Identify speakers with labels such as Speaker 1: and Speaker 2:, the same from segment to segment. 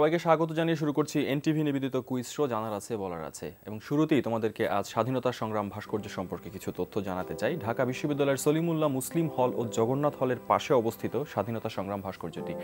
Speaker 1: সবাইকে স্বাগত জানিয়ে শুরু করছি এনটিভি নিবেদিত কুইজ শো জানার আছে বলার আছে এবং শুরুতেই তোমাদেরকে আজ স্বাধীনতা সংগ্রাম ভাস্কর্য সম্পর্কে কিছু তথ্য জানাতে চাই। ঢাকা বিশ্ববিদ্যালয়ের সলিমুল্লাহ মুসলিম হল ও জগন্নাথ হলের পাশে অবস্থিত স্বাধীনতা সংগ্রাম ভাস্কর্যটি।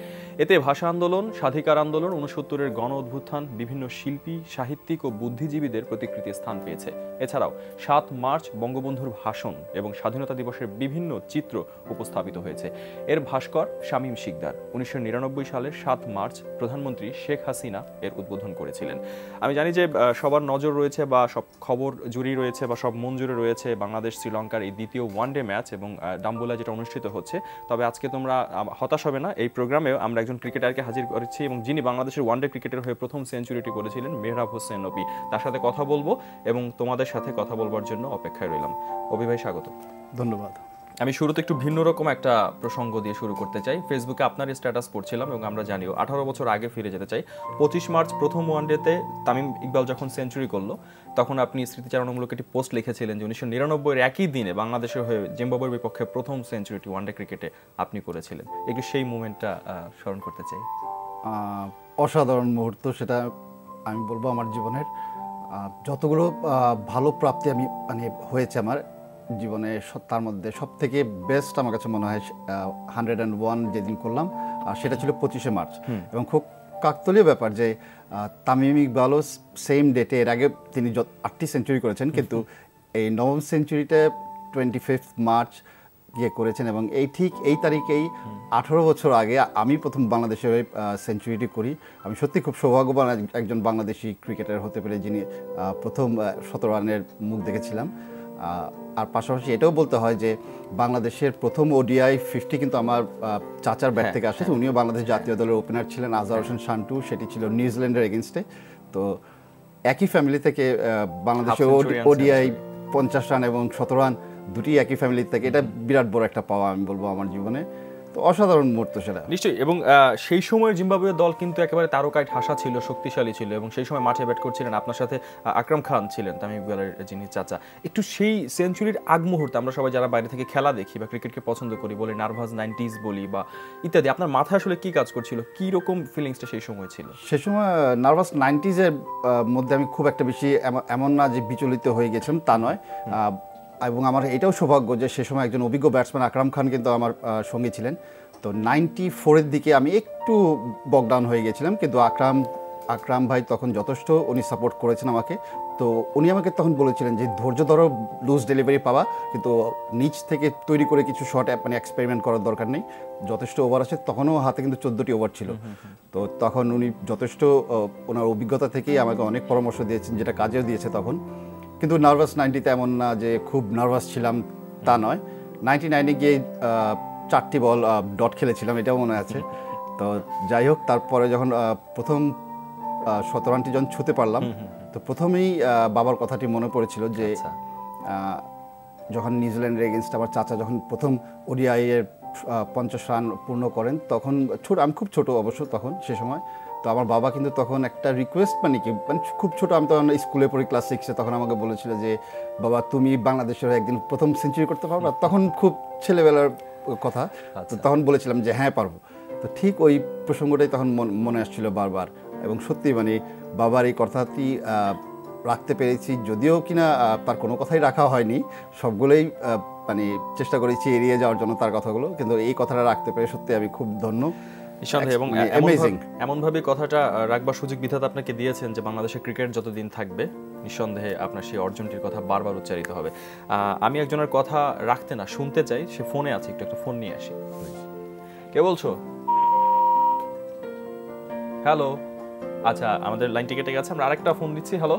Speaker 1: এতে ভাষা আন্দোলন, স্বাধিকার আন্দোলন, ৬৯-এর গণ অভ্যুত্থান, বিভিন্ন শিল্পী, সাহিত্যিক ও বুদ্ধিজীবীদের প্রতিকৃতি স্থান পেয়েছে। এছাড়াও ৭ মার্চ বঙ্গবন্ধুর ভাষণ এবং স্বাধীনতা দিবসের বিভিন্ন চিত্র উপস্থাপিত হয়েছে। এর ভাস্কর শামীম শিকদার ১৯৯৯ সালের ৭ মার্চ প্রধানমন্ত্রী শেখ হাসিনা এর উদ্বোধন করেছিলেন। আমি জানি যে সবার নজর রয়েছে বা সব খবর জুড়েই রয়েছে বা সব মন জুড়ে রয়েছে বাংলাদেশ শ্রীলঙ্কার এই দ্বিতীয় ওয়ানডে ম্যাচ এবং ডাম্বুলা যেটা অনুষ্ঠিত হচ্ছে। তবে আজকে তোমরা হতাশ হবে না, এই প্রোগ্রামেও আমরা একজন ক্রিকেটারকে হাজির করেছি এবং যিনি বাংলাদেশের ওয়ানডে ক্রিকেটের হয়ে প্রথম সেঞ্চুরিটি করেছিলেন, মেহরাব হোসেন অপি। তার সাথে কথা বলবো এবং তোমাদের সাথে কথা বলবার জন্য অপেক্ষায় রইলাম। অপি ভাই স্বাগত।
Speaker 2: ধন্যবাদ।
Speaker 1: আমি শুরুতে একটু ভিন্ন রকম একটা প্রসঙ্গ দিয়ে শুরু করতে চাই। ফেসবুকে আপনার স্ট্যাটাস পড়ছিলাম এবং আমরা জানিও 18 বছর আগে ফিরে যেতে চাই। 25 মার্চ প্রথম ওয়ানডেতে তামিম ইকবাল যখন সেঞ্চুরি করলো তখন আপনি স্মৃতিচারণমূলক একটি পোস্ট লিখেছিলেন যে 1999-এর একই দিনে বাংলাদেশের হয়ে জিম্বাবুয়ের বিপক্ষে প্রথম সেঞ্চুরিটি ওয়ানডে ক্রিকেটে আপনি করেছিলেন। একটু সেই মুভমেন্টটা স্মরণ করতে চাই।
Speaker 2: অসাধারণ মুহূর্ত, সেটা আমি বলবো আমার জীবনের যতগুলো ভালো প্রাপ্তি আমি হয়েছে আমার জীবনে, তার মধ্যে সব থেকে বেস্ট আমার কাছে মনে হয় 101 যেদিন করলাম, আর সেটা ছিল 25শে মার্চ। এবং খুব কাকতালীয় ব্যাপার যে তামিম ইকবালও সেম ডেটে, এর আগে তিনি 8টি সেঞ্চুরি করেছেন, কিন্তু এই নবম সেঞ্চুরিতে 25 মার্চ করেছেন এবং ঠিক এই তারিখেই 18 বছর আগে আমি প্রথম বাংলাদেশের সেঞ্চুরিটি করি। আমি সত্যি খুব সৌভাগ্যবান একজন বাংলাদেশি ক্রিকেটার হতে পেরে, যিনি প্রথম 17 রানের মুখ দেখেছিলাম। আর পাশাপাশি এটাও বলতে হয় যে বাংলাদেশের প্রথম ওডিআই 50 কিন্তু আমার চাচার ব্যাট থেকে আসে। উনিও বাংলাদেশ জাতীয় দলের ওপেনার ছিলেন, আজহার হোসেন শান্টু, সেটি ছিল নিউজিল্যান্ডের এগেনস্টে। তো একই ফ্যামিলি থেকে বাংলাদেশের ওডিআই 50 রান এবং 17 রান দুটি একই ফ্যামিলি থেকে, এটা বিরাট বড় একটা পাওয়া আমি বলবো আমার জীবনে। তো অসাধারণ মুহূর্ত সেটা নিশ্চয়ই।
Speaker 1: এবং সেই সময়ের জিম্বাবুয়ের দল কিন্তু একেবারে তারকায় ঠাসা ছিল, শক্তিশালী ছিল এবং সেই সময় মাঠে ব্যাট করছিলেন আপনার সাথে আকরাম খান ছিলেন, তামিম ইকবালের যিনি চাচা। একটু সেই সেঞ্চুরির আগ মুহূর্তে আমরা সবাই যারা বাইরে থেকে খেলা দেখি বা ক্রিকেটকে পছন্দ করি, বলি নার্ভাস 90s বলি বা ইত্যাদি, আপনার মাথায় আসলে কি কাজ করছিল, কি রকম ফিলিংসটা সেই সময় ছিল?
Speaker 2: সেই সময় নার্ভাস 90s এর মধ্যে আমি খুব একটা বেশি এমন না যে বিচলিত হয়ে গেছিলাম, তা নয়। এবং আমার এটাও সৌভাগ্য যে সে সময় একজন অভিজ্ঞ ব্যাটসম্যান আকরাম খান কিন্তু আমার সঙ্গী ছিলেন। তো 94-এর দিকে আমি একটু বকডাউন হয়ে গেছিলাম, কিন্তু আকরাম ভাই তখন যথেষ্ট উনি সাপোর্ট করেছেন আমাকে। তো উনি আমাকে তখন বলেছিলেন যে ধৈর্য ধরো, লুজ ডেলিভারি পাওয়া, কিন্তু নিচ থেকে তৈরি করে কিছু শট এক্সপেরিমেন্ট করার দরকার নেই, যথেষ্ট ওভার আছে। তখনও হাতে কিন্তু 14টি ওভার ছিল। তো তখন উনি যথেষ্ট ওনার অভিজ্ঞতা থেকেই আমাকে অনেক পরামর্শ দিয়েছেন, যেটা কাজেও দিয়েছে তখন। কিন্তু নার্ভাস 90-তে এমন না যে খুব নার্ভাস ছিলাম, তা নয়। 99-এ গিয়ে 4টি বল ডট খেলেছিলাম, এটাও মনে আছে। তো যাই হোক, তারপরে যখন প্রথম 17 রানটি যখন ছুঁতে পারলাম, তো প্রথমেই বাবার কথাটি মনে পড়েছিল যে যখন নিউজিল্যান্ডের এগেনস্ট আমার চাচা যখন প্রথম ওডিআই এর 50 রান পূর্ণ করেন, তখন আমি খুব ছোট অবশ্য তখন সে সময়। তো আমার বাবা কিন্তু তখন একটা রিকোয়েস্ট খুব ছোট, আমি তখন স্কুলে পড়ি ক্লাস 6-এ, তখন আমাকে বলেছিল যে বাবা তুমি বাংলাদেশের একদিন প্রথম সেঞ্চুরি করতে পারবা। তখন খুব ছেলেবেলার কথা, তো তখন বলেছিলাম যে হ্যাঁ পারবো। তো ঠিক ওই প্রসঙ্গটাই তখন মনে আসছিল বারবার, এবং সত্যি বাবার এই কথাটি রাখতে পেরেছি, যদিও কিনা তার কোনো কথাই রাখা হয়নি, সবগুলোই চেষ্টা করেছি এড়িয়ে যাওয়ার জন্য তার কথাগুলো, কিন্তু এই কথাটা রাখতে পেরে সত্যি আমি খুব ধন্য।
Speaker 1: নিঃসন্দেহে, এবং এমনভাবে কথাটা রাখবার সুযোগ বিধাতা আপনাকে দিয়েছেন যে বাংলাদেশের ক্রিকেট যতদিন থাকবে নিঃসন্দেহে আপনার সেই অর্জনটির কথা বারবার উচ্চারিত হবে। আমি একজনের কথা রাখতে না, শুনতে চাই, সে ফোনে আছে, একটু একটা ফোন নিয়ে আসি। কে বলছো? হ্যালো, আচ্ছা আমাদের লাইন কেটে গেছে, আমরা আরেকটা ফোন দিচ্ছি। হ্যালো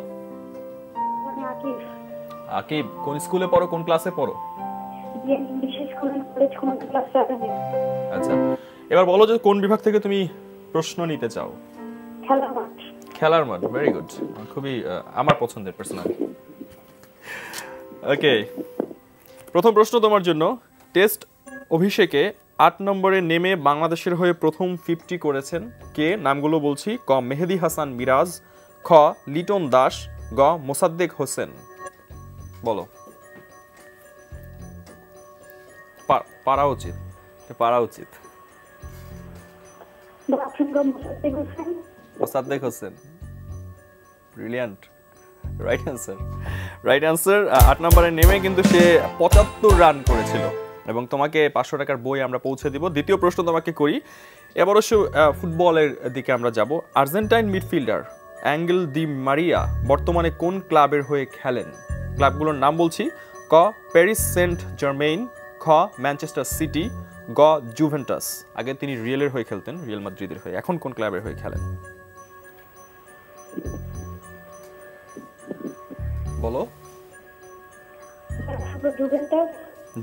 Speaker 1: আকিব, কোন স্কুলে পড়ো, কোন ক্লাসে পড়ো? আচ্ছা, এবার বলো যে কোন বিভাগ থেকে তুমি প্রশ্ন নিতে চাও? খেলার মাঠ। ভেরি গুড, খুবই আমার পছন্দের পার্সোনালি। ওকে, প্রথম প্রশ্ন তোমার জন্য। টেস্ট অভিষেকে 8 নম্বরে নেমে বাংলাদেশের হয়ে প্রথম 50 করেছেন কে? নামগুলো বলছি। ক মেহেদী হাসান মিরাজ, খ লিটন দাস, গ মোসাদ্দেক হোসেন। বলো। পারা উচিত। Mosaddek Hossain. Brilliant, right answer. 8 নম্বরে নেমে কিন্তু সে 75 রান করেছিল এবং তোমাকে 500 টাকার বই আমরা পৌঁছে দিব। দ্বিতীয় প্রশ্ন তোমাকে করি, এবার অবশ্য ফুটবলের দিকে আমরা যাব। আর্জেন্টাইন মিডফিল্ডার অ্যাঙ্গেল দি মারিয়া বর্তমানে কোন ক্লাবের হয়ে খেলেন? ক্লাবগুলোর নাম বলছি, ক প্যারিস সেন্ট জার্মেইন, খ ম্যানচেস্টার সিটি, গ জুভেন্টাস। আগে তিনি রিয়েলের হয়ে খেলতেন, রিয়াল মাদ্রিদের হয়ে। এখন কোন ক্লাবের হয়ে খেলেন বলো?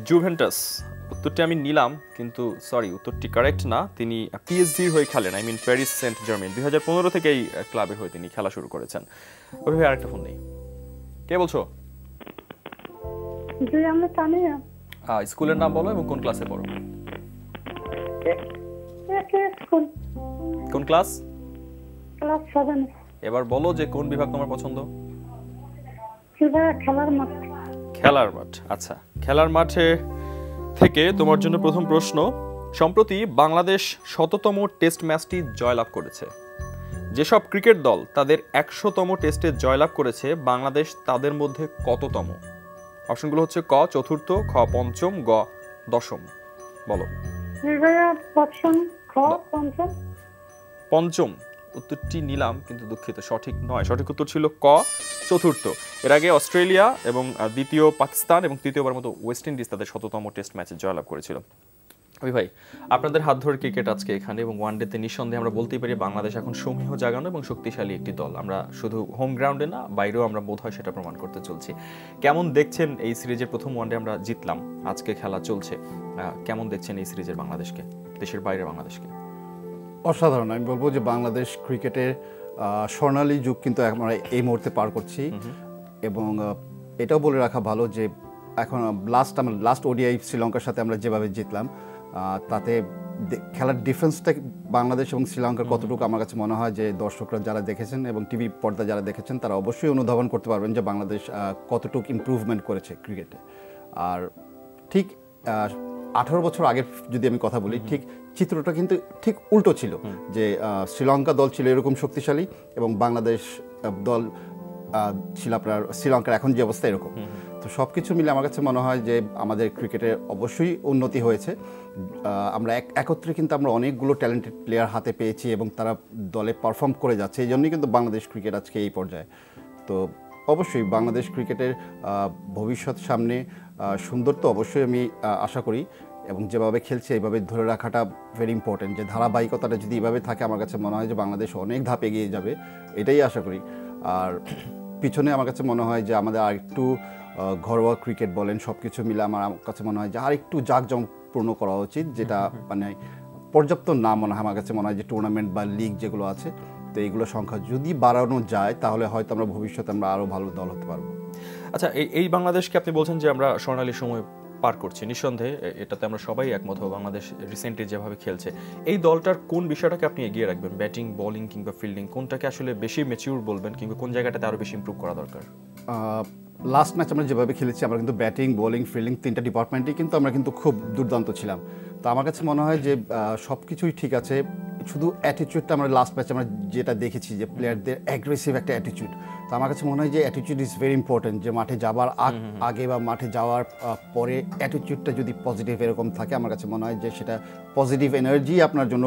Speaker 1: জুভেন্টাস উত্তরটি আমি নিলাম, কিন্তু সরি, উত্তরটি কারেক্ট না। তিনি পিএসজির হয়ে খেলেন, I mean Paris Saint Germain. 2015 থেকে এই ক্লাবের হয়ে তিনি খেলা শুরু করেছেন। ওইভাবে আরেকটা ফোন নেই। কে বলছো? স্কুলের নাম বলো এবং কোন ক্লাসে পড়ো? কোন ক্লাস?
Speaker 3: ক্লাস 7।
Speaker 1: এবার বলো যে কোন বিভাগ তোমার পছন্দ?
Speaker 3: খেলার মাঠ।
Speaker 1: খেলার মাঠ, আচ্ছা। খেলার মাঠে থেকে তোমার জন্য প্রথম প্রশ্ন। সম্প্রতি বাংলাদেশ 100তম টেস্ট ম্যাচটি জয়লাভ করেছে। যেসব ক্রিকেট দল তাদের 100তম টেস্টে জয়লাভ করেছে, বাংলাদেশ তাদের মধ্যে কততম? অপশনগুলো হচ্ছে ক চতুর্থ, খ পঞ্চম, গ দশম। বলো। পঞ্চম উত্তরটি নিলাম, কিন্তু দুঃখিত, সঠিক নয়। সঠিক উত্তর ছিল ক চতুর্থ। এর আগে অস্ট্রেলিয়া এবং দ্বিতীয় পাকিস্তান এবং তৃতীয়বার মতো ওয়েস্ট ইন্ডিজ তাদের 100তম টেস্ট ম্যাচে জয়লাভ করেছিল। ওই ভাই, আপনাদের হাত ধরে ক্রিকেট আজকে এখানে এবং ওয়ানডেতে নিঃসন্দেহে আমরা বলতেই পারি বাংলাদেশ এখন সমীহ জাগানো এবং শক্তিশালী একটি দল। আমরা শুধু হোম গ্রাউন্ডে না, বাইরেও আমরা বোধ হয় সেটা প্রমাণ করতে চলছি। কেমন দেখছেন এই সিরিজের প্রথম ওয়ানডে আমরা জিতলাম, আজকে খেলা চলছে, কেমন দেখছেন এই সিরিজের বাংলাদেশকে, দেশের বাইরে বাংলাদেশকে?
Speaker 2: অসাধারণ। আমি বলবো যে বাংলাদেশ ক্রিকেটের স্বর্ণালী যুগ কিন্তু আমরা এই মুহূর্তে পার করছি। এবং এটাও বলে রাখা ভালো যে এখন লাস্ট ওডিআই শ্রীলঙ্কার সাথে আমরা যেভাবে জিতলাম, তাতে খেলার ডিফারেন্সটা বাংলাদেশ এবং শ্রীলঙ্কার কতটুকু আমার কাছে মনে হয় যে দর্শকরা যারা দেখেছেন এবং টিভি পর্দা যারা দেখেছেন তারা অবশ্যই অনুধাবন করতে পারবেন যে বাংলাদেশ কতটুকু ইমপ্রুভমেন্ট করেছে ক্রিকেটে। আর ঠিক 18 বছর আগের যদি আমি কথা বলি, ঠিক চিত্রটা কিন্তু ঠিক উল্টো ছিল, যে শ্রীলঙ্কা দল ছিল এরকম শক্তিশালী এবং বাংলাদেশ দল ছিল আপনার শ্রীলঙ্কার এখন যে অবস্থা এরকম। তো সব কিছু মিলে আমার কাছে মনে হয় যে আমাদের ক্রিকেটে অবশ্যই উন্নতি হয়েছে। আমরা একত্রে কিন্তু আমরা অনেকগুলো ট্যালেন্টেড প্লেয়ার হাতে পেয়েছি এবং তারা দলে পারফর্ম করে যাচ্ছে, এই জন্যই কিন্তু বাংলাদেশ ক্রিকেট আজকে এই পর্যায়ে। তো অবশ্যই বাংলাদেশ ক্রিকেটের ভবিষ্যৎ সামনে সুন্দর তো অবশ্যই আমি আশা করি, এবং যেভাবে খেলছে এইভাবে ধরে রাখাটা ভেরি ইম্পর্টেন্ট। যে ধারাবাহিকতাটা যদি এভাবে থাকে আমার কাছে মনে হয় যে বাংলাদেশ অনেক ধাপ এগিয়ে যাবে, এটাই আশা করি। আর পিছনে আমার কাছে মনে হয় যে আমাদের আরেকটু ঘরোয়া ক্রিকেট বলেন সব কিছু মিলে আমার কাছে মনে হয় যে আরেকটু জাঁকজমকপূর্ণ করা উচিত, যেটা মানে পর্যাপ্ত না মনে হয় আমার কাছে মনে হয় যে টুর্নামেন্ট বা লিগ যেগুলো আছে, তো এইগুলোর সংখ্যা যদি বাড়ানো যায় তাহলে হয়তো আমরা ভবিষ্যতে আমরা আরও ভালো দল হতে পারবো।
Speaker 1: আচ্ছা, এই বাংলাদেশকে আপনি বলছেন যে আমরা স্বর্ণালী সময় পার করছি, নিঃসন্দেহে এটাতে আমরা সবাই একমত হব। বাংলাদেশ রিসেন্টলি যেভাবে খেলছে, এই দলটার কোন বিষয়টাকে আপনি এগিয়ে রাখবেন? ব্যাটিং, বোলিং কিংবা ফিল্ডিং, কোনটাকে আসলে বেশি ম্যাচিউর বলবেন, কিংবা কোন জায়গাটাতে আরও বেশি ইমপ্রুভ করা দরকার?
Speaker 2: লাস্ট ম্যাচ আমরা যেভাবে খেলেছি আমরা কিন্তু ব্যাটিং, বোলিং, ফিল্ডিং তিনটা ডিপার্টমেন্টেই কিন্তু আমরা কিন্তু খুব দুর্দান্ত ছিলাম। তো আমার কাছে মনে হয় যে সব কিছুই ঠিক আছে, শুধু অ্যাটিটিউডটা আমরা লাস্ট ম্যাচে আমরা যেটা দেখেছি যে প্লেয়ারদের অ্যাগ্রেসিভ একটা অ্যাটিটিউড, তো আমার কাছে মনে হয় যে অ্যাটিটিউড ইজ ভেরি ইম্পর্টেন্ট। যে মাঠে যাওয়ার আগে বা মাঠে যাওয়ার পরে অ্যাটিটিউডটা যদি পজিটিভ এরকম থাকে, আমার কাছে মনে হয় যে সেটা পজিটিভ এনার্জি আপনার জন্য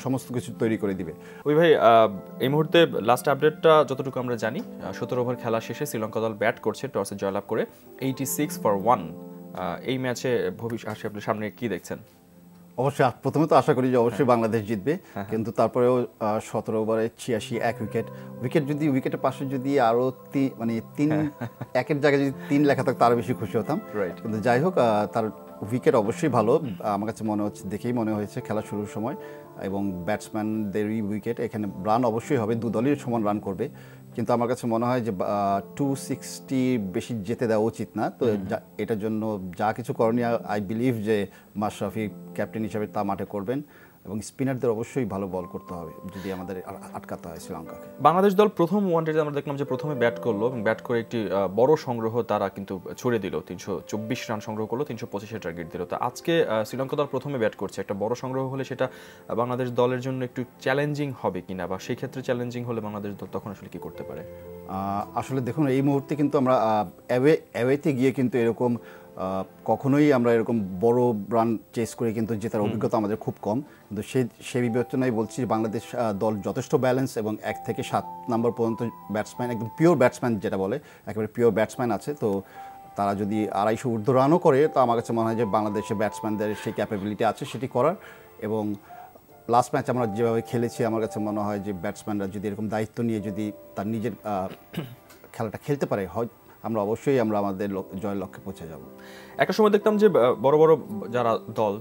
Speaker 2: সমস্ত কিছু তৈরি করে দিবে।
Speaker 1: ওই ভাই, এই মুহূর্তে লাস্ট আপডেটটা যতটুকু আমরা জানি, 17 ওভার খেলা শেষে শ্রীলঙ্কা দল ব্যাট করছে টসে জয়লাভ করে 86-1। এই ম্যাচে ভবিষ্যৎ আপনি সামনে কি দেখছেন?
Speaker 2: অবশ্যই প্রথমে তো আশা করি যে অবশ্যই বাংলাদেশ জিতবে, কিন্তু তারপরেও 17 ওভারে 86 এক উইকেট যদি উইকেটের পাশে যদি আরও মানে 3 একের জায়গায় যদি 3 লেখা থাকতো আরও বেশি খুশি হতাম। কিন্তু যাই হোক, তার উইকেট অবশ্যই ভালো আমার কাছে মনে হচ্ছে, দেখেই মনে হয়েছে খেলা শুরুর সময়, এবং ব্যাটসম্যানদেরই উইকেট, এখানে রান অবশ্যই হবে, দু দলই সমান রান করবে। কিন্তু আমার কাছে মনে হয় যে 260 বেশি যেতে দেওয়া উচিত না। তো এটার জন্য যা কিছু করণীয় আই বিলিভ যে মাশরাফি ক্যাপ্টেন হিসেবে তা মাঠে করবেন, এবং স্পিনারদের অবশ্যই ভালো বল করতে হবে যদি আমাদের আটকাতে হয় শ্রীলঙ্কাকে।
Speaker 1: বাংলাদেশ দল প্রথম ওয়ানডেতে আমরা দেখলাম যে প্রথমে ব্যাট করলো এবং ব্যাট করে একটি বড় সংগ্রহ তারা কিন্তু ছড়িয়ে দিল, 324 রান সংগ্রহ করলো, 325 টার্গেট দিল। তো আজকে শ্রীলঙ্কা দল প্রথমে ব্যাট করছে, একটা বড় সংগ্রহ হলে সেটা বাংলাদেশ দলের জন্য একটু চ্যালেঞ্জিং হবে কিনা, বা সেই ক্ষেত্রে চ্যালেঞ্জিং হলে বাংলাদেশ দল তখন আসলে কি করতে পারে?
Speaker 2: আসলে দেখুন, এই মুহূর্তে কিন্তু আমরা অ্যাওয়েতে গিয়ে কিন্তু এরকম কখনোই আমরা এরকম বড় রান চেস করে কিন্তু জেতার অভিজ্ঞতা আমাদের খুব কম। কিন্তু সেই বিবেচনায় বলছি যে বাংলাদেশ দল যথেষ্ট ব্যালেন্স এবং 1 থেকে 7 নম্বর পর্যন্ত ব্যাটসম্যান, একদম পিওর ব্যাটসম্যান যেটা বলে, একেবারে পিওর ব্যাটসম্যান আছে। তো তারা যদি 250 ঊর্ধ্ব রানও করে, তো আমার কাছে মনে হয় যে বাংলাদেশের ব্যাটসম্যানদের সেই ক্যাপাবিলিটি আছে সেটি করার। এবং লাস্ট ম্যাচ আমরা যেভাবে খেলেছি, আমার কাছে মনে হয় যে ব্যাটসম্যানরা যদি এরকম দায়িত্ব নিয়ে যদি তার নিজের খেলাটা খেলতে পারে, হয় আমরা অবশ্যই আমাদের জয়ের লক্ষ্যে পৌঁছে যাব।
Speaker 1: একটা সময় দেখতাম যে বড় বড় যারা দল,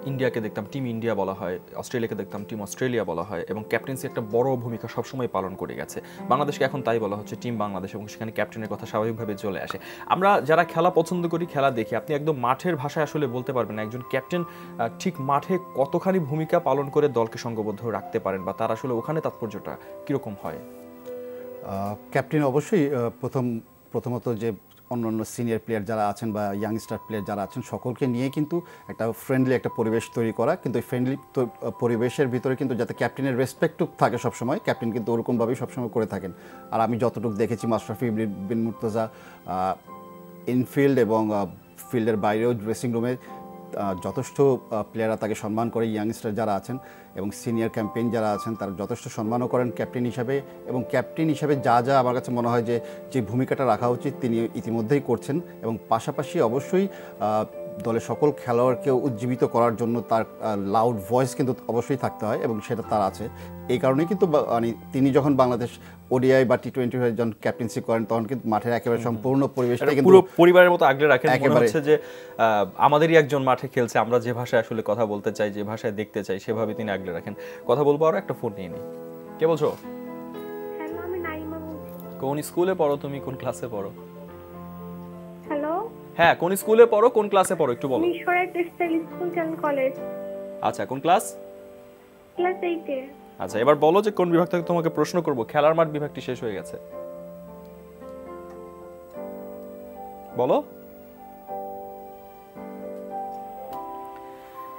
Speaker 1: ইন্ডিয়াকে দেখতাম টিম ইন্ডিয়া বলা হয়, অস্ট্রেলিয়াকে দেখতাম টিম অস্ট্রেলিয়া বলা হয়, এবং ক্যাপ্টেন্সি একটা বড় ভূমিকা সবসময় পালন করে গেছে। বাংলাদেশকে এখন তাই বলা হচ্ছে টিম বাংলাদেশ, এবং সেখানে ক্যাপ্টেনের কথা স্বাভাবিকভাবে চলে আসে। আমরা যারা খেলা পছন্দ করি, খেলা দেখি, আপনি একদম মাঠের ভাষায় আসলে বলতে পারবেন একজন ক্যাপ্টেন ঠিক মাঠে কতখানি ভূমিকা পালন করে দলকে সংঘবদ্ধ রাখতে পারেন, বা তার আসলে ওখানে তাৎপর্যটা কীরকম হয়?
Speaker 2: ক্যাপ্টেন অবশ্যই প্রথমত যে অন্যান্য সিনিয়র প্লেয়ার যারা আছেন বা ইয়াংস্টার প্লেয়ার যারা আছেন, সকলকে নিয়ে কিন্তু একটা ফ্রেন্ডলি একটা পরিবেশ তৈরি করা। কিন্তু এই ফ্রেন্ডলি পরিবেশের ভিতরে কিন্তু যাতে ক্যাপ্টেনের রেসপেক্টও থাকে সবসময়, ক্যাপ্টেন কিন্তু ওরকমভাবেই সবসময় করে থাকেন। আর আমি যতটুকু দেখেছি, মাশরাফি বিন মুর্তজা ইনফিল্ড এবং ফিল্ডের বাইরেও ড্রেসিং রুমে যথেষ্ট প্লেয়াররা তাকে সম্মান করে, ইয়াংস্টার যারা আছেন এবং সিনিয়র ক্যাম্পেইন যারা আছেন তারা যথেষ্ট সম্মানও করেন ক্যাপ্টেন হিসাবে। এবং ক্যাপ্টেন হিসাবে যা আমার কাছে মনে হয় যে ভূমিকাটা রাখা উচিত তিনি ইতিমধ্যেই করছেন। এবং পাশাপাশি অবশ্যই দলের সকল খেলোয়াড়কে উজ্জীবিত করার জন্য তার লাউড ভয়েস কিন্তু অবশ্যই থাকতে হয়, এবং সেটা তার আছে। এই কারণেই কিন্তু মানে তিনি যখন বাংলাদেশ ওডিআই বা টি-20 যখন ক্যাপ্টেন্সি করেন, তখন কিন্তু মাঠের একেবারে সম্পূর্ণ পরিবেশটা কিন্তু
Speaker 1: পুরো পরিবারের মতো আগলে রাখেন। মনে হচ্ছে যে আমাদেরই একজন মাঠে খেলছে, আমরা যে ভাষায় আসলে কথা বলতে চাই, যে ভাষায় দেখতে চাই, সেভাবে তিনি আগলে রাখেন। কথা বলবো, আরো একটা ফোন নিয়ে নিই। কে বলছো?
Speaker 3: হ্যালো, আমি নাইমা বলছি।
Speaker 1: কোন স্কুলে পড়ো তুমি, কোন ক্লাসে পড়ো?
Speaker 3: হ্যালো,
Speaker 1: হ্যাঁ, কোন স্কুলে পড়ো, কোন ক্লাসে পড়ো একটু বলো।
Speaker 3: মিশরের টেক্সটাইল স্কুল অ্যান্ড কলেজ,
Speaker 1: আচ্ছা, কোন ক্লাস?
Speaker 3: ক্লাস 8 এ।
Speaker 1: আচ্ছা, এবার বলো যে কোন বিভাগ থেকে তোমাকে প্রশ্ন করব। খেলার মাঠ বিভাগটি শেষ হয়ে গেছে, বলো।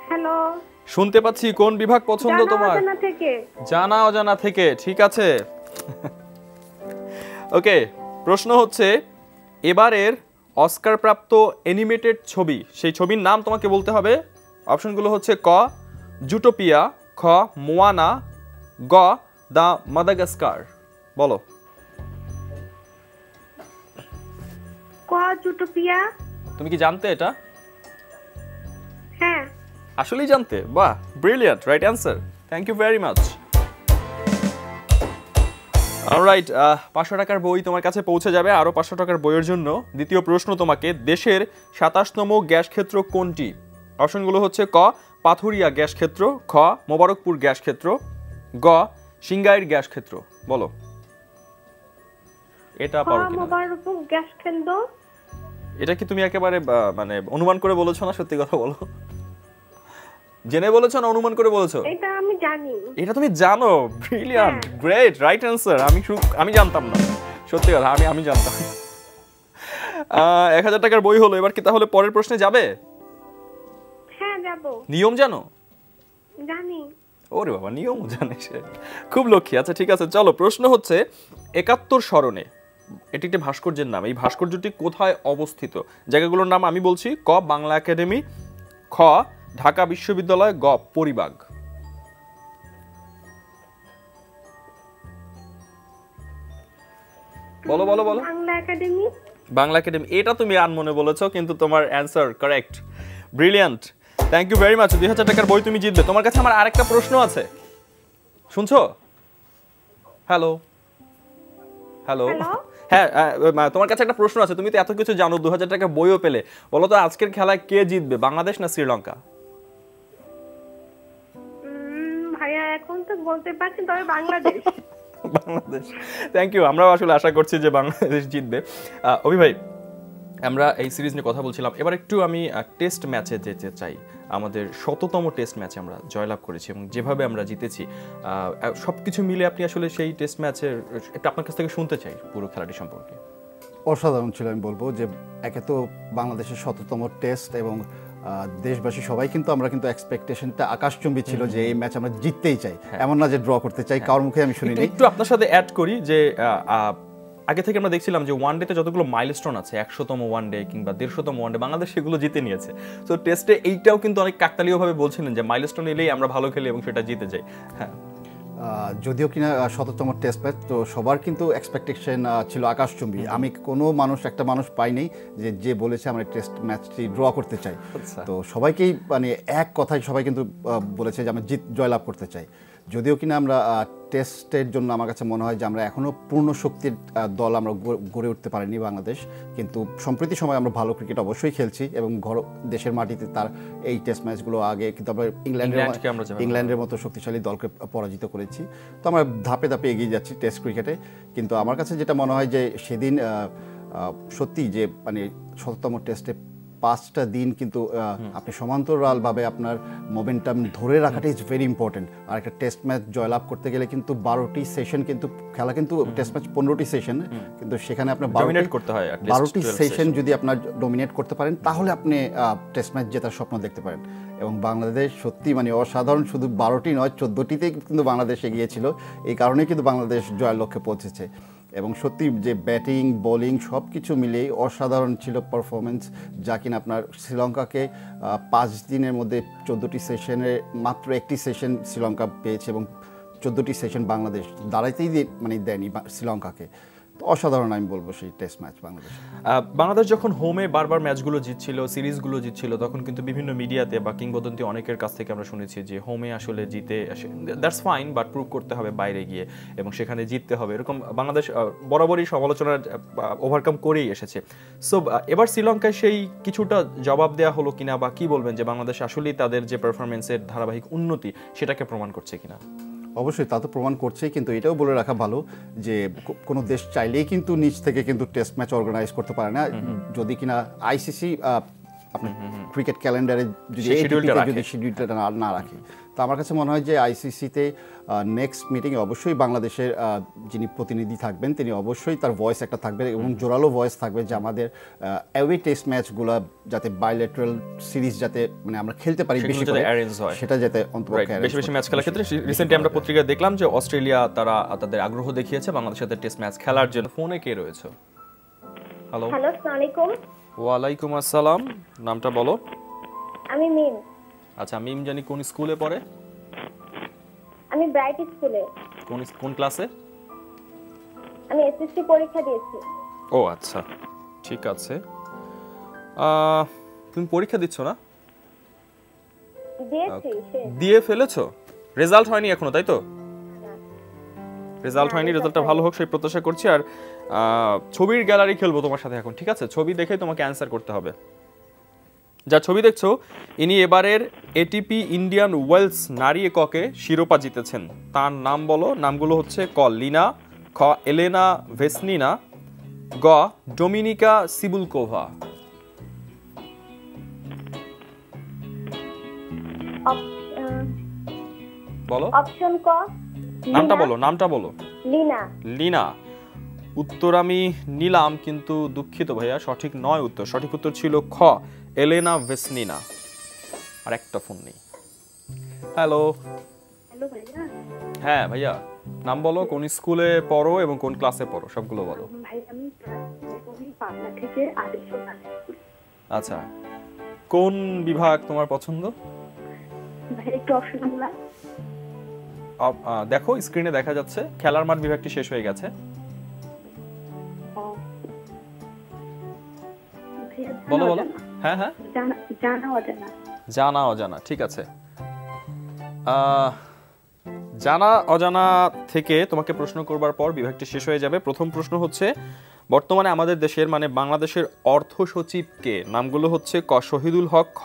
Speaker 3: হ্যালো,
Speaker 1: শুনতে পাচ্ছি। কোন বিভাগ পছন্দ তোমার?
Speaker 3: জানা থেকে।
Speaker 1: জানা অজানা থেকে, ঠিক আছে। ওকে, প্রশ্ন হচ্ছে এবারের অস্কার প্রাপ্ত অ্যানিমেটেড ছবি, সেই ছবির নাম তোমাকে বলতে হবে। অপশনগুলো হচ্ছে ক জুটোপিয়া, খ মোয়ানা, গ দ্য মাদাগাস্কার। বলো।
Speaker 3: ক জুটোপিয়া।
Speaker 1: তুমি কি জানতে এটা?
Speaker 3: হ্যাঁ,
Speaker 1: আসলেই জানতে? বাহ, brilliant, right answer. Thank you very much. Alright, 500 টাকার বই তোমার কাছে পৌঁছে যাবে। আরও 500 টাকার বইয়ের জন্য দ্বিতীয় প্রশ্ন তোমাকে, দেশের 27তম গ্যাস ক্ষেত্র কোনটি? অপশনগুলো হচ্ছে ক পাথুরিয়া গ্যাস ক্ষেত্র, খ মোবারকপুর গ্যাস ক্ষেত্র, গ সিংগাইর গ্যাস ক্ষেত্র। বলো, এটা পারো কিনা?
Speaker 3: মোবারকপুর গ্যাস কেন্দ্র।
Speaker 1: এটা কি তুমি একেবারে মানে অনুমান করে বলেছো না? সত্যি কথা বলো, জেনে বলেছো না অনুমান করে বলেছো?
Speaker 3: এটা আমি জানি।
Speaker 1: এটা তুমি জানো? Brilliant, great, right answer. আমি জানতাম না, সত্যি কথা, আমি জানতাম। 1000 টাকার বই হলো। এবার কি তাহলে পরের প্রশ্নে যাবে?
Speaker 3: হ্যাঁ, যাব।
Speaker 1: নিয়ম জানো?
Speaker 3: জানি।
Speaker 1: ওরে বাবা, নিয়ম জানে সে, খুব লক্ষ্মী। আচ্ছা, ঠিক আছে, চলো। প্রশ্ন হচ্ছে 71 স্মরণে, এটি একটি ভাস্কর্যের নাম। এই ভাস্কর্যটি কোথায় অবস্থিত? জায়গাগুলোর নাম আমি বলছি। ক বাংলা একাডেমি, খ ঢাকা বিশ্ববিদ্যালয়, গ পরিবাগ। বলো বলো বলো।
Speaker 3: বাংলা একাডেমি।
Speaker 1: বাংলা একাডেমি, এটা তুমি আনমনে বলেছো, কিন্তু তোমার answer correct. Brilliant, thank you very much. 2000 টাকার বই তুমি জিতবে। তোমার কাছে আমার আরেকটা প্রশ্ন আছে, শুনছো? হ্যালো হ্যালো, হ্যাঁ, তোমার কাছে একটা প্রশ্ন আছে। তুমি তো এত কিছু জানো, 2000 টাকা বইও পেলে, বলো তো আজকের খেলায় কে জিতবে, বাংলাদেশ না শ্রীলঙ্কা?
Speaker 3: ভাইয়া এখন তো বলতে পারছি, তবে বাংলাদেশ।
Speaker 1: Bangladesh, thank you. আমরাও আসলে আশা করছি যে বাংলাদেশ জিতবে। অভি ভাই, আমরা এই সিরিজ নিয়ে কথা বলছিলাম, এবার একটু আমি টেস্ট ম্যাচে যেতে চাই। আমাদের 100তম টেস্ট ম্যাচে আমরা জয়লাভ করেছি এবং যেভাবে আমরা জিতেছি, সবকিছু মিলে আপনি আসলে সেই টেস্ট ম্যাচের একটা আপনার কাছ থেকে শুনতে চাই পুরো খেলাটি সম্পর্কে।
Speaker 2: অসাধারণ ছিল, আমি বলবো যে একে তো বাংলাদেশের 100তম টেস্ট এবং দেশবাসী সবাই কিন্তু আমরা কিন্তু এক্সপেকটেশনটা আকাশচুম্বী ছিল যে এই ম্যাচ আমরা জিততেই চাই, এমন না যে ড্র করতে চাই, কারোর মুখে আমি শুনিনি।
Speaker 1: একটু আপনার সাথে অ্যাড করি যে আগে থেকে আমরা দেখছিলাম যে ওয়ান ডেতে যতগুলো মাইলস্টোন আছে, 100তম ওয়ান ডে কিংবা 150তম ওয়ান ডে, বাংলাদেশ সেগুলো জিতে নিয়েছে। তো টেস্টে এইটাও কিন্তু অনেক কাকতালীয়ভাবে বলছিলেন যে মাইলস্টোন এলেই আমরা ভালো খেলি এবং সেটা জিতে যাই। হ্যাঁ,
Speaker 2: যদিও কিনা 100তম টেস্ট ম্যাচ, তো সবার কিন্তু এক্সপেকটেশন ছিল আকাশচুম্বী। আমি কোনো একটা মানুষ পাইনি যে বলেছে আমরা টেস্ট ম্যাচটি ড্র করতে চাই। তো সবাইকেই মানে এক কথায় সবাই কিন্তু বলেছে যে আমরা জয়লাভ করতে চাই। যদিও কিনা আমরা টেস্টের জন্য আমার কাছে মনে হয় যে আমরা এখনও পূর্ণ শক্তির দল আমরা গড়ে উঠতে পারিনি বাংলাদেশ, কিন্তু সম্প্রতি সময় আমরা ভালো ক্রিকেট অবশ্যই খেলছি এবং দেশের মাটিতে তার এই টেস্ট ম্যাচগুলো আগে কিন্তু আমরা ইংল্যান্ডের মতো শক্তিশালী দলকে পরাজিত করেছি। তো আমরা ধাপে ধাপে এগিয়ে যাচ্ছি টেস্ট ক্রিকেটে। কিন্তু আমার কাছে যেটা মনে হয় যে সেদিন সত্যি যে মানে 100তম টেস্টে 5টা দিন কিন্তু আপনি সমান্তরালভাবে আপনার মোমেন্টাম ধরে রাখাটা ইজ ভেরি ইম্পর্টেন্ট। আর একটা টেস্ট ম্যাচ জয়লাভ করতে গেলে কিন্তু 12টি সেশন কিন্তু খেলা, কিন্তু টেস্ট ম্যাচ 15টি সেশন, কিন্তু সেখানে আপনার 12টি সেশন যদি আপনার ডমিনেট করতে পারেন তাহলে আপনি টেস্ট ম্যাচ জেতার স্বপ্ন দেখতে পারেন। এবং বাংলাদেশ সত্যি মানে অসাধারণ, শুধু 12টি নয় 14টিতে কিন্তু বাংলাদেশ এগিয়েছিল, এই কারণেই কিন্তু বাংলাদেশ জয়ের লক্ষ্যে পৌঁছেছে। এবং সত্যি যে ব্যাটিং বোলিং সব কিছু মিলিয়ে অসাধারণ ছিল পারফরমেন্স, যা কিনা আপনার শ্রীলঙ্কাকে 5 দিনের মধ্যে 14টি সেশনে মাত্র একটি সেশন শ্রীলঙ্কা পেয়েছে এবং 14টি সেশন বাংলাদেশ দাঁড়াইতেই মানে দেয়নি শ্রীলঙ্কাকে। অসাধারণ আমি বলবো সেই টেস্ট ম্যাচ
Speaker 1: বাংলাদেশ যখন হোমে বারবার ম্যাচগুলো জিতছিল, সিরিজগুলো জিতছিল, তখন কিন্তু বিভিন্ন মিডিয়াতে বা কিংবদন্তি অনেকের কাছ থেকে আমরা শুনেছি যে হোমে আসলে জিতে আসে, দ্যাটস ফাইন, বাট প্রুভ করতে হবে বাইরে গিয়ে এবং সেখানে জিততে হবে, এরকম বাংলাদেশ বরাবরই সমালোচনার ওভারকাম করেই এসেছে। সো এবার শ্রীলঙ্কায় সেই কিছুটা জবাব দেওয়া হলো কিনা, বা কি বলবেন যে বাংলাদেশ আসলেই তাদের যে পারফরমেন্সের ধারাবাহিক উন্নতি সেটাকে প্রমাণ করছে কিনা?
Speaker 2: অবশ্যই তা তো প্রমাণ করছেই, কিন্তু এটাও বলে রাখা ভালো যে কোনো দেশ চাইলেই কিন্তু নিজ থেকে কিন্তু টেস্ট ম্যাচ অর্গানাইজ করতে পারে না, যদি কিনা আইসিসি আপনার ক্রিকেট ক্যালেন্ডারে যদি শিডিউলটা না রাখে। তো আমার কাছে মনে হয় যে আইসিসিতে নেক্সট মিটিংয়ে অবশ্যই বাংলাদেশের যিনি প্রতিনিধি থাকবেন তিনি অবশ্যই তার ভয়েস একটা থাকবে এবং জোরালো ভয়েস থাকবে যে আমাদের অ্যাওয়ে টেস্ট ম্যাচগুলো যাতে বাইলেটারাল সিরিজ যাতে মানে আমরা খেলতে পারি বেশি করে, সেটা যাতে অন্ততপক্ষে
Speaker 1: বেশি বেশি ম্যাচ খেলার ক্ষেত্রে। রিসেন্টলি আমরা পত্রিকায় দেখলাম যে অস্ট্রেলিয়া তারা তাদের আগ্রহ দেখিয়েছে বাংলাদেশের সাথে টেস্ট ম্যাচ খেলার জন্য। ফোনে কে রয়েছে? হ্যালো,
Speaker 3: আসসালামু আলাইকুম।
Speaker 1: ওয়ালাইকুম আসসালাম, নামটা বলো।
Speaker 3: আমি মিম।
Speaker 1: আচ্ছা, মিম জানি কোন স্কুলে পড়ে?
Speaker 3: আমি ব্রাইট স্কুলে।
Speaker 1: কোন ক্লাসে?
Speaker 3: আমি এসএসসি পরীক্ষা দিয়েছি।
Speaker 1: ও আচ্ছা, ঠিক আছে। তুমি পরীক্ষা দিচ্ছ না?
Speaker 3: দিয়েছি।
Speaker 1: দিয়ে ফেলেছো? রেজাল্ট হয়নি এখনো, তাই তো? রেজাল্ট হয়নি, রেজাল্টটা ভালো হোক সেই প্রত্যাশা করছি। আর ছবির গ্যালারি খেলবো তোমার সাথে এখন, ঠিক আছে? ছবি দেখে তোমাকে অ্যান্সার করতে হবে। যা ছবি দেখছো ইনি এবারের এটিপি ইন্ডিয়ান ওয়েলস নারী এককে শিরোপা জিতেছেন। তার নাম বলো। নামগুলো হচ্ছে ক লিনা, খ এলেনা ভেসনিনা, গ ডোমিনিকা সিবুলকোভা। বলো
Speaker 3: অপশন ক।
Speaker 1: নামটা বলো। লিনা। উত্তর আমি নিলাম, কিন্তু দুঃখিত ভাইয়া, সঠিক নয় উত্তর। সঠিক উত্তর ছিল খ এলেনা ভেসনিনা। আর একটা ফোন নেই। হ্যালো
Speaker 3: ভাইয়া।
Speaker 1: হ্যাঁ ভাইয়া, নাম বলো, কোন স্কুলে পড়ো এবং কোন ক্লাসে পড়ো, সবগুলো বলো।
Speaker 3: ভাই আমি পাবনা থেকে আদেশো।
Speaker 1: আচ্ছা, কোন বিভাগ তোমার পছন্দ?
Speaker 3: ভাই একটু অপশনগুলো
Speaker 1: দেখো, স্ক্রিনে দেখা যাচ্ছে খেলার মাঠ বিভাগটি শেষ হয়ে গেছে। বলো। হ্যাঁ, জানা অজানা, ঠিক আছে। জানা অজানা থেকে তোমাকে প্রশ্ন করবার পর বিভাগটি শেষ হয়ে যাবে। প্রথম প্রশ্ন হচ্ছে, বর্তমানে আমাদের দেশের মানে বাংলাদেশের অর্থ সচিব কে? নামগুলো হচ্ছে ক শহীদুল হক, খ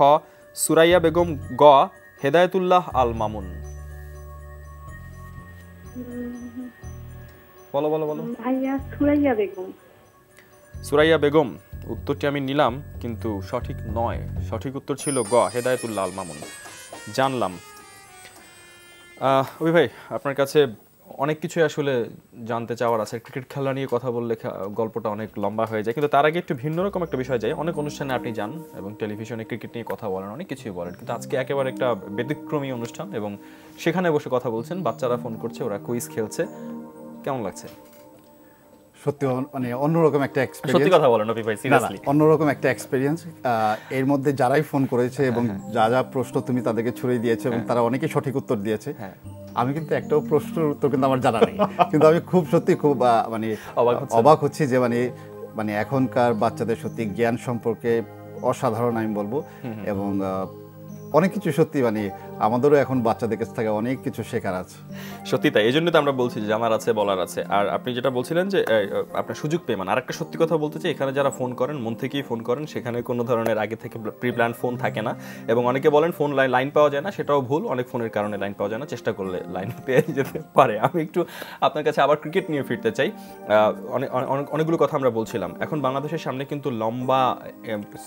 Speaker 1: সুরাইয়া বেগম, গ হেদায়েতুল্লাহ আল মামুন। বলো।
Speaker 3: ভাইয়া সুরাইয়া বেগম।
Speaker 1: সুরাইয়া বেগম, উত্তরটি আমি নিলাম, কিন্তু সঠিক নয়। সঠিক উত্তর ছিল গ, হেদায়েতুল্লাহ আল মামুন। জানলাম। ওই ভাই, আপনার কাছে অনেক কিছুই আসলে জানতে চাওয়ার আছে। ক্রিকেট খেলা নিয়ে কথা বললে গল্পটা অনেক লম্বা হয়ে যায়, কিন্তু তার আগে একটু ভিন্ন রকম একটা বিষয় যায়। অনেক অনুষ্ঠানে আপনি যান এবং টেলিভিশনে ক্রিকেট নিয়ে কথা বলেন, অনেক কিছুই বলেন, কিন্তু আজকে একেবারে একটা ব্যতিক্রমী অনুষ্ঠান এবং সেখানে বসে কথা বলছেন, বাচ্চারা ফোন করছে, ওরা কুইজ খেলছে। কেমন লাগছে?
Speaker 2: সত্যি মানে অন্যরকম একটা এক্সপেরিয়েন্স।
Speaker 1: সত্যি কথা বলেন অপি ভাই, সিরিয়াসলি
Speaker 2: অন্যরকম একটা এক্সপেরিয়েন্স। এর মধ্যে যারাই ফোন করেছে এবং যা যা প্রশ্ন তুমি তাদেরকে ছুড়ে দিয়েছো এবং তারা অনেকেই সঠিক উত্তর দিয়েছে, আমি কিন্তু একটাও প্রশ্নের উত্তর কিন্তু আমার জানা নেই। কিন্তু আমি সত্যি খুব মানে অবাক হচ্ছি যে মানে এখনকার বাচ্চাদের সত্যি জ্ঞান সম্পর্কে অসাধারণ আমি বলবো। এবং অনেক কিছু সত্যি মানে আমাদেরও এখন বাচ্চাদের কাছ থেকে অনেক কিছু শেখার আছে।
Speaker 1: সত্যি তাই, এই জন্য তো আমরা বলছি যে জানার আছে, বলার আছে। আর আপনি যেটা বলছিলেন যে আপনার সুযোগ পেয়ে মানে আরেকটা সত্যি কথা বলতে চাই, এখানে যারা ফোন করেন মন থেকেই ফোন করেন, সেখানে কোনো ধরনের আগে থেকে প্রি প্ল্যান ফোন থাকে না। এবং অনেকে বলেন ফোন লাইন পাওয়া যায় না, সেটাও ভুল। অনেক ফোনের কারণে লাইন পাওয়া যায় না, চেষ্টা করলে লাইন পেয়ে যেতে পারে। আমি একটু আপনার কাছে আবার ক্রিকেট নিয়ে ফিরতে চাই। অনেকগুলো কথা আমরা বলছিলাম। এখন বাংলাদেশের সামনে কিন্তু লম্বা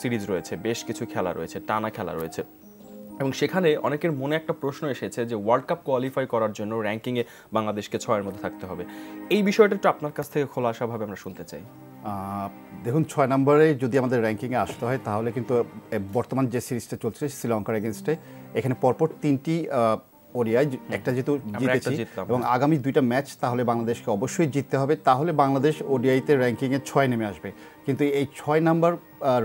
Speaker 1: সিরিজ রয়েছে, বেশ কিছু খেলা রয়েছে, টানা খেলা রয়েছে, এবং সেখানে অনেকের মনে একটা প্রশ্ন এসেছে যে ওয়ার্ল্ড কাপ কোয়ালিফাই করার জন্য র্যাঙ্কিংয়ে বাংলাদেশকে 6-এর মধ্যে থাকতে হবে। এই বিষয়টা একটু আপনার কাছ থেকে খোলাসাভাবে আমরা শুনতে চাই।
Speaker 2: দেখুন, 6 নম্বরে যদি আমাদের র্যাঙ্কিংয়ে আসতে হয় তাহলে কিন্তু বর্তমান যে সিরিজটা চলছে শ্রীলঙ্কার এগেনস্টে, এখানে পরপর 3টি ওডিআই, একটা যেহেতু জিতেছি এবং আগামী 2টা ম্যাচ, তাহলে বাংলাদেশকে অবশ্যই জিততে হবে। তাহলে বাংলাদেশ ওডিআইতে র্যাঙ্কিংয়ে 6 নেমে আসবে। কিন্তু এই 6 নাম্বার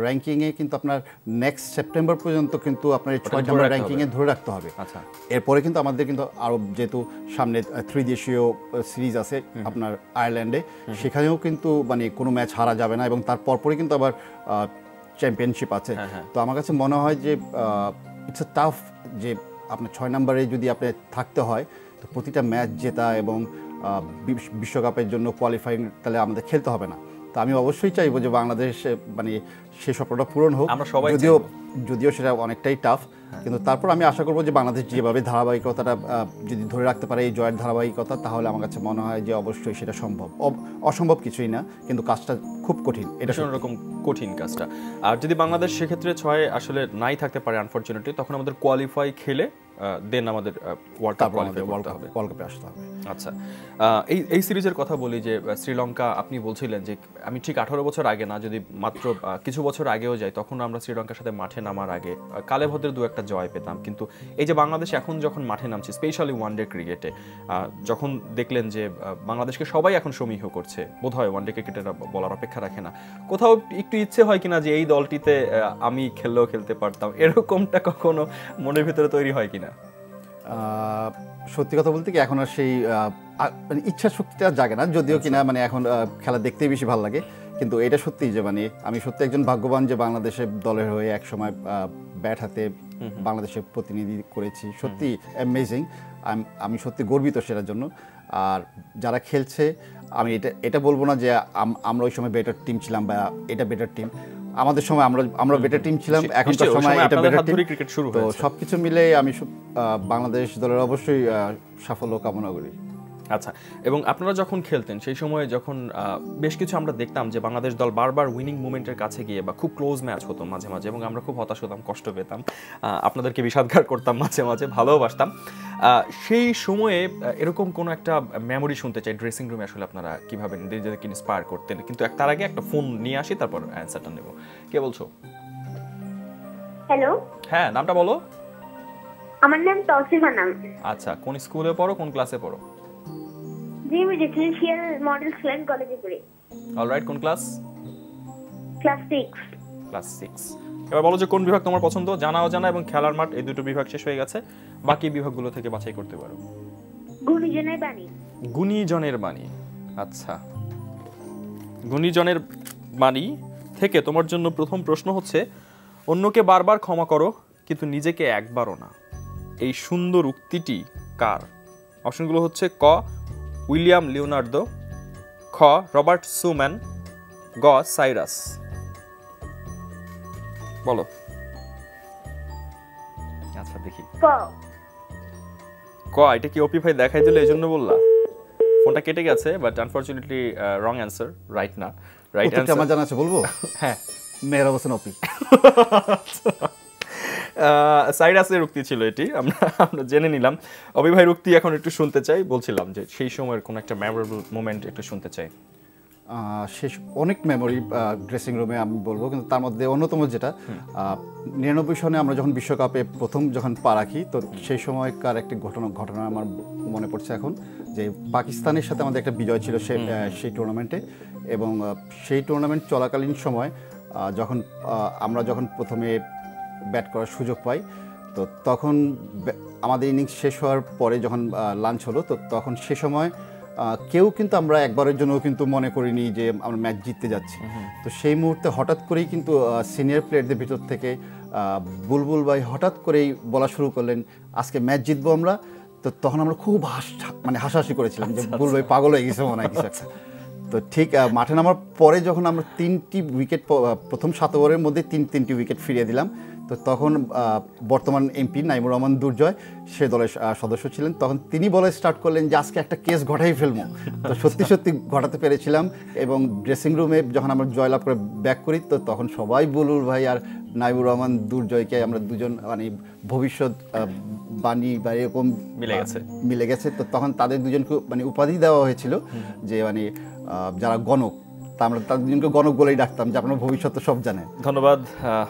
Speaker 2: র্যাঙ্কিংয়ে কিন্তু আপনার নেক্সট সেপ্টেম্বর পর্যন্ত কিন্তু আপনার এই 6 নাম্বার র্যাঙ্কিংয়ে ধরে রাখতে হবে।
Speaker 1: আচ্ছা,
Speaker 2: এরপরে কিন্তু আমাদের কিন্তু আরও যেহেতু সামনে 3 দেশীয় সিরিজ আছে আপনার আয়ারল্যান্ডে, সেখানেও কিন্তু মানে কোনো ম্যাচ হারা যাবে না এবং তার পরপরই কিন্তু আবার চ্যাম্পিয়নশিপ আছে। তো আমার কাছে মনে হয় যে ইটস এ টাফ, যে আপনার 6 নম্বরে যদি আপনি থাকতে হয় তো প্রতিটা ম্যাচ জেতা এবং বিশ্বকাপের জন্য কোয়ালিফাইং তাহলে আমাদের খেলতে হবে না। তো আমি অবশ্যই চাইবো যে বাংলাদেশ মানে সেই স্বপ্নটা পূরণ হোক, যদিও সেটা অনেকটাই টাফ, কিন্তু তারপর আমি আশা করবো যে বাংলাদেশ যেভাবে ধারাবাহিকতাটা যদি ধরে রাখতে পারে, এই জয়ের ধারাবাহিকতা, তাহলে আমার কাছে মনে হয় যে অবশ্যই সেটা সম্ভব। অসম্ভব কিছুই না, কিন্তু কাজটা খুব কঠিন, এটা
Speaker 1: সেরকম কঠিন কাজটা। আর যদি বাংলাদেশ সেক্ষেত্রে 6 আসলে নাই থাকতে পারে আনফরচুনেটলি, তখন আমাদের কোয়ালিফাই খেলে দেন আমাদের ওয়ার্ল্ড
Speaker 2: কাপে আসতে হবে।
Speaker 1: আচ্ছা, এই সিরিজের কথা বলি যে শ্রীলঙ্কা, আপনি বলছিলেন যে আমি ঠিক 18 বছর আগে না, যদি মাত্র কিছু বছর আগেও যাই, তখন আমরা শ্রীলঙ্কার সাথে মাঠে নামার আগে কালে ভদ্রের 2-1টা জয় পেতাম। কিন্তু এই যে বাংলাদেশ এখন যখন মাঠে নামছে, স্পেশালি ওয়ানডে ক্রিকেটে, যখন দেখলেন যে বাংলাদেশকে সবাই এখন সমীহ করছে, বোধহয় ওয়ানডে ক্রিকেটের বলার অপেক্ষা রাখে না, কোথাও একটু ইচ্ছে হয় কিনা যে এই দলটিতে আমি খেললেও খেলতে পারতাম, এরকমটা কখনো মনের ভিতরে তৈরি হয় কিনা?
Speaker 2: সত্যি কথা বলতে কি, এখন আর সেই মানে ইচ্ছা শক্তিটা জাগে না, যদিও কিনা মানে এখন খেলা দেখতেই বেশি ভালো লাগে। কিন্তু এটা সত্যি যে মানে আমি সত্যি একজন ভাগ্যবান যে বাংলাদেশের দলের হয়ে এক সময় ব্যাট হাতে বাংলাদেশের প্রতিনিধি করেছি। সত্যি অ্যামেজিং, আমি সত্যি গর্বিত সেটার জন্য। আর যারা খেলছে, আমি এটা বলবো না যে আমরা ওই সময় বেটার টিম ছিলাম বা এটা বেটার টিম। আমাদের সময় আমরা বেটার টিম ছিলাম, এখনকার সময় এটা বেটার টিম। তো সবকিছু মিলে আমি বাংলাদেশ দলের অবশ্যই সাফল্য কামনা করি।
Speaker 1: আচ্ছা, এবং আপনারা যখন খেলতেন সেই সময় যখন বেশ কিছু আমরা দেখতাম যে বাংলাদেশ দল বারবার উইনিং মুভমেন্টের কাছে গিয়ে বা খুব ক্লোজ ম্যাচ হতো মাঝে মাঝে, এবং আমরা খুব হতাশ হতাম, কষ্ট পেতাম, আপনাদেরকে বিষাদগার করতাম মাঝে মাঝে, ভালোবাসতাম। সেই সময়ে এরকম কোনো একটা মেমোরি শুনতে চাই, ড্রেসিং রুমে আসলে আপনারা কীভাবে নিজেদেরকে ইন্সপায়ার করতেন। কিন্তু তার আগে একটা ফোন নিয়ে আসি, তারপর অ্যান্সারটা নেব। কে বলছো?
Speaker 3: হ্যালো,
Speaker 1: হ্যাঁ, নামটা বলো।
Speaker 3: আমার নাম তৌসিফা নাম।
Speaker 1: আচ্ছা, কোন স্কুলে পড়ো, কোন ক্লাসে পড়ো?
Speaker 3: জি, আমি রেসিডেন্সিয়াল মডেল স্কুল কলেজে পড়ি।
Speaker 1: অলরাইট, কোন ক্লাস?
Speaker 3: ক্লাস 6।
Speaker 1: ক্লাস 6। এবার বলো যে কোন বিভাগ তোমার পছন্দ? জানা অজানা এবং খেলার মাঠ, এই দুটো বিভাগ শেষ হয়ে গেছে, বাকি বিভাগগুলো থেকে বাছাই করতে পারো।
Speaker 3: গুণীজনের বাণী।
Speaker 1: গুণীজনের বাণী, আচ্ছা। গুণীজনের বাণী থেকে তোমার জন্য প্রথম প্রশ্ন হচ্ছে, অন্যকে বারবার ক্ষমা করো কিন্তু নিজেকে একবারও না। এই সুন্দর উক্তিটি কার? অপশনগুলো হচ্ছে ক উইলিয়াম লিওনার্দো, খ রবার্ট সুম্যান, গ সাইরাস। বলো। আচ্ছা, দেখি। ক। এটা কি ওপি ভাই দেখাই দিল এই জন্য বললা? ফোনটা কেটে গেছে, but unfortunately wrong answer, right না। রাইট অ্যান্সার
Speaker 2: আমার জানা আছে, বলবো?
Speaker 1: হ্যাঁ,
Speaker 2: মেহের হোসেন অপি।
Speaker 1: সাইরাসের উক্তি ছিল এটি, আমরা জেনে নিলাম। অভি ভাইয়ের উক্তি এখন একটু শুনতে চাই, বলছিলাম যে সেই সময়ের কোন একটা মেমোরেবল মোমেন্ট একটু শুনতে চাই।
Speaker 2: শেষ অনেক মেমোরি ড্রেসিং রুমে আমি বলবো, কিন্তু তার মধ্যে অন্যতম যেটা 99 সনে আমরা যখন বিশ্বকাপে প্রথম যখন পা রাখি, তো সেই সময়কার একটি ঘটনা আমার মনে পড়ছে এখন, যে পাকিস্তানের সাথে আমাদের একটা বিজয় ছিল সেই টুর্নামেন্টে, এবং সেই টুর্নামেন্ট চলাকালীন সময় আমরা যখন প্রথমে ব্যাট করার সুযোগ পাই, তো তখন আমাদের ইনিংস শেষ হওয়ার পরে যখন লাঞ্চ হলো, তো তখন সে সময় কেউ কিন্তু আমরা একবারের জন্য কিন্তু মনে করিনি যে আমরা ম্যাচ জিততে যাচ্ছি। তো সেই মুহূর্তে হঠাৎ করেই কিন্তু সিনিয়র প্লেয়ারদের ভিতর থেকে বুলবুল ভাই হঠাৎ করেই বলা শুরু করলেন, আজকে ম্যাচ জিতবো আমরা। তো তখন আমরা খুব হাসাহাসি করেছিলাম যে বুলবুল ভাই পাগল হয়ে গেছে মনে হয় কিছু একটা। তো ঠিক মাঠে নামার পরে যখন আমরা 3টি উইকেট, প্রথম 7 ওভারের মধ্যে 3টি উইকেট ফিরিয়ে দিলাম, তো তখন বর্তমান এমপি নাইমুর রহমান দুর্জয় সে দলের সদস্য ছিলেন, তখন তিনি বলে স্টার্ট করলেন যে আজকে একটা কেস ঘটাই ফেলবো। তো সত্যি ঘটাতে পেরেছিলাম, এবং ড্রেসিং রুমে যখন আমরা জয়লাভ করে ব্যাক করি, তো তখন সবাই বুলবুল ভাই আর নাইমুর রহমান দুর্জয়কে আমরা দুজন মানে ভবিষ্যৎ বাণী বা এরকম মিলে গেছে। তো তখন তাদের দুজনকে মানে উপাধি দেওয়া হয়েছিল যে মানে যারা গণক, তা আমরা তাদের দুজনকে গণক বলেই ডাকতাম, যে আপনার ভবিষ্যৎ সব জানেন।
Speaker 1: ধন্যবাদ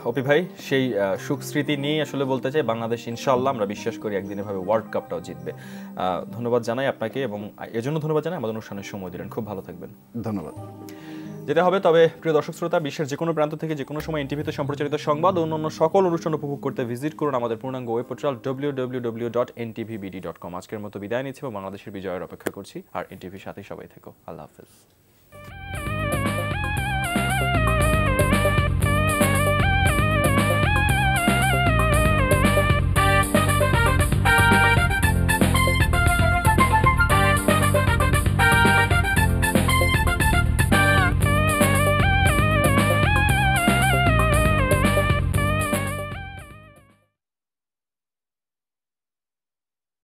Speaker 1: অপি ভাই। সেই সুখ স্মৃতি নিয়ে আসলে বলতে চাই, বাংলাদেশ ইনশাআল্লাহ আমরা বিশ্বাস করি একদিন এভাবে ওয়ার্ল্ড কাপটাও জিতবে। ধন্যবাদ জানাই আপনাকে, এবং এজন্য ধন্যবাদ জানাই আমাদের অনুষ্ঠানের সময় দিলেন। খুব ভালো থাকবেন।
Speaker 2: ধন্যবাদ।
Speaker 1: যেতে হবে। তবে প্রিয় দর্শক শ্রোতা, বিশ্বের যে কোনো প্রান্ত থেকে যে কোনো সময় এনটিভিতে সম্প্রচারিত সংবাদ ও অন্যান্য সকল অনুষ্ঠান উপভোগ করতে ভিজিট করুন আমাদের পূর্ণাঙ্গ ওয়েব পোর্টাল www.ntvbd.com। আজকের মতো বিদায় নিচ্ছি এবং বাংলাদেশের বিজয়ের অপেক্ষা করছি। আর এনটিভির সাথে সবাই থেকো। আল্লাহ হাফেজ।